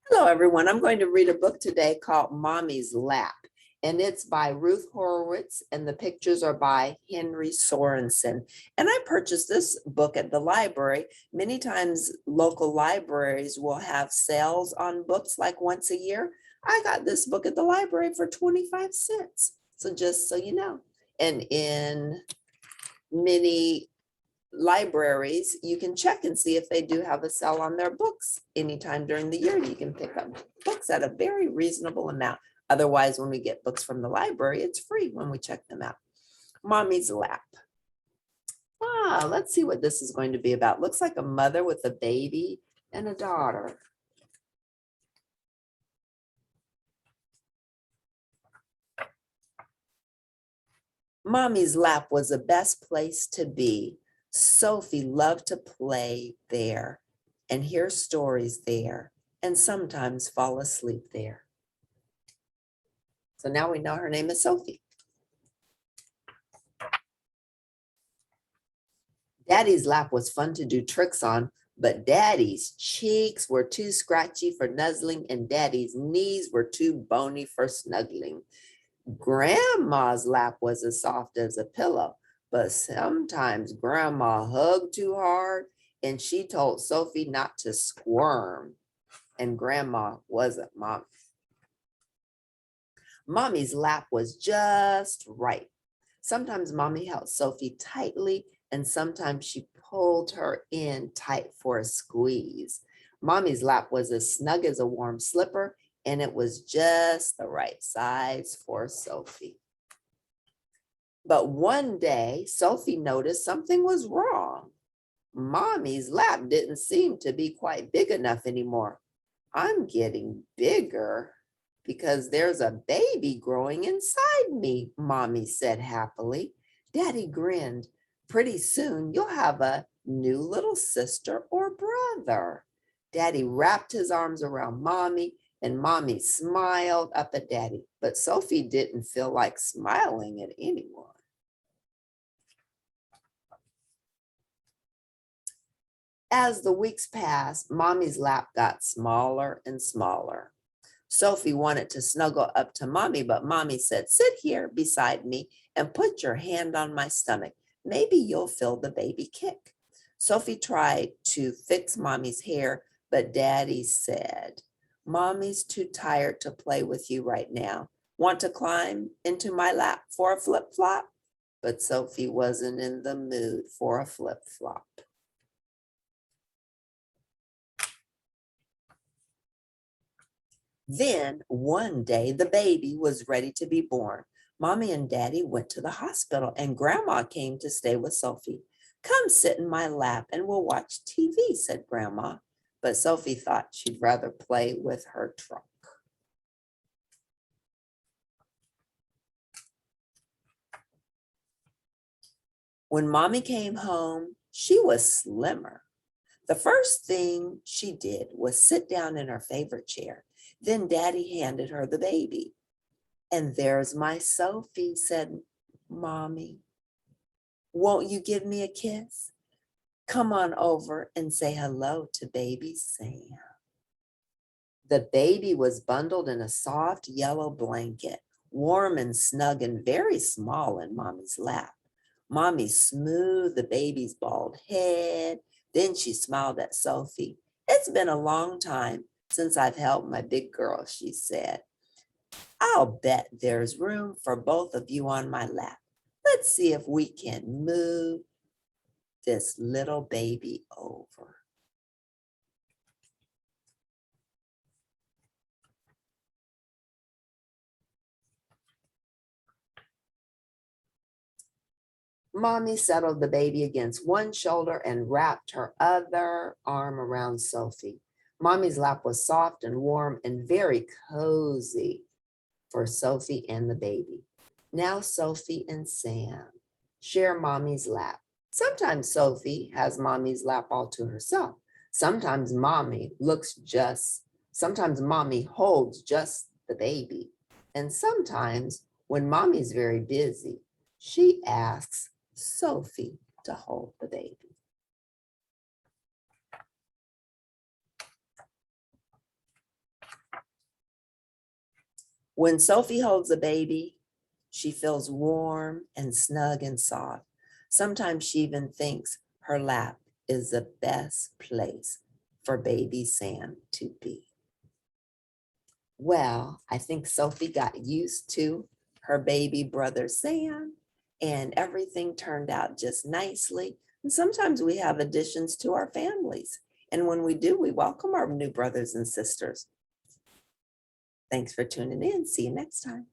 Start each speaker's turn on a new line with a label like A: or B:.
A: Hello, everyone. I'm going to read a book today called Mommy's Lap, and it's by Ruth Horowitz, and the pictures are by Henri Sorensen. And I purchased this book at the library. Many times local libraries will have sales on books like once a year. I got this book at the library for 25 cents. So just so you know. And in many libraries, you can check and see if they do have a sale on their books anytime during the year. You can pick up books at a very reasonable amount. Otherwise, when we get books from the library, it's free when we check them out. Mommy's Lap. Let's see what this is going to be about. Looks like a mother with a baby and a daughter. Mommy's lap was the best place to be. Sophie loved to play there and hear stories there and sometimes fall asleep there. So now we know her name is Sophie. Daddy's lap was fun to do tricks on, but Daddy's cheeks were too scratchy for nuzzling and Daddy's knees were too bony for snuggling. Grandma's lap was as soft as a pillow, but sometimes Grandma hugged too hard and she told Sophie not to squirm. And Grandma wasn't Mommy. Mommy's lap was just right. Sometimes Mommy held Sophie tightly and sometimes she pulled her in tight for a squeeze. Mommy's lap was as snug as a warm slipper and it was just the right size for Sophie. But one day, Sophie noticed something was wrong. Mommy's lap didn't seem to be quite big enough anymore. I'm getting bigger because there's a baby growing inside me, Mommy said happily. Daddy grinned. Pretty soon you'll have a new little sister or brother. Daddy wrapped his arms around Mommy and Mommy smiled up at Daddy, but Sophie didn't feel like smiling at anyone. As the weeks passed, Mommy's lap got smaller and smaller. Sophie wanted to snuggle up to Mommy, but Mommy said, sit here beside me and put your hand on my stomach. Maybe you'll feel the baby kick. Sophie tried to fix Mommy's hair, but Daddy said, Mommy's too tired to play with you right now. Want to climb into my lap for a flip-flop? But Sophie wasn't in the mood for a flip-flop. Then one day the baby was ready to be born. Mommy and Daddy went to the hospital and Grandma came to stay with Sophie. Come sit in my lap and we'll watch TV, said Grandma. But Sophie thought she'd rather play with her trunk. When Mommy came home, she was slimmer. The first thing she did was sit down in her favorite chair. Then Daddy handed her the baby. And there's my Sophie, said Mommy. Won't you give me a kiss? Come on over and say hello to baby Sam. The baby was bundled in a soft yellow blanket, warm and snug and very small in Mommy's lap. Mommy smoothed the baby's bald head. Then she smiled at Sophie. It's been a long time since I've held my big girl, she said. I'll bet there's room for both of you on my lap. Let's see if we can move this little baby over. Mommy settled the baby against one shoulder and wrapped her other arm around Sophie. Mommy's lap was soft and warm and very cozy for Sophie and the baby. Now Sophie and Sam share Mommy's lap. Sometimes Sophie has Mommy's lap all to herself. Sometimes Mommy holds just the baby. And sometimes when Mommy's very busy, she asks Sophie to hold the baby. When Sophie holds a baby, she feels warm and snug and soft. Sometimes she even thinks her lap is the best place for baby Sam to be. Well, I think Sophie got used to her baby brother Sam, and everything turned out just nicely. And sometimes we have additions to our families. And when we do, we welcome our new brothers and sisters. Thanks for tuning in. See you next time.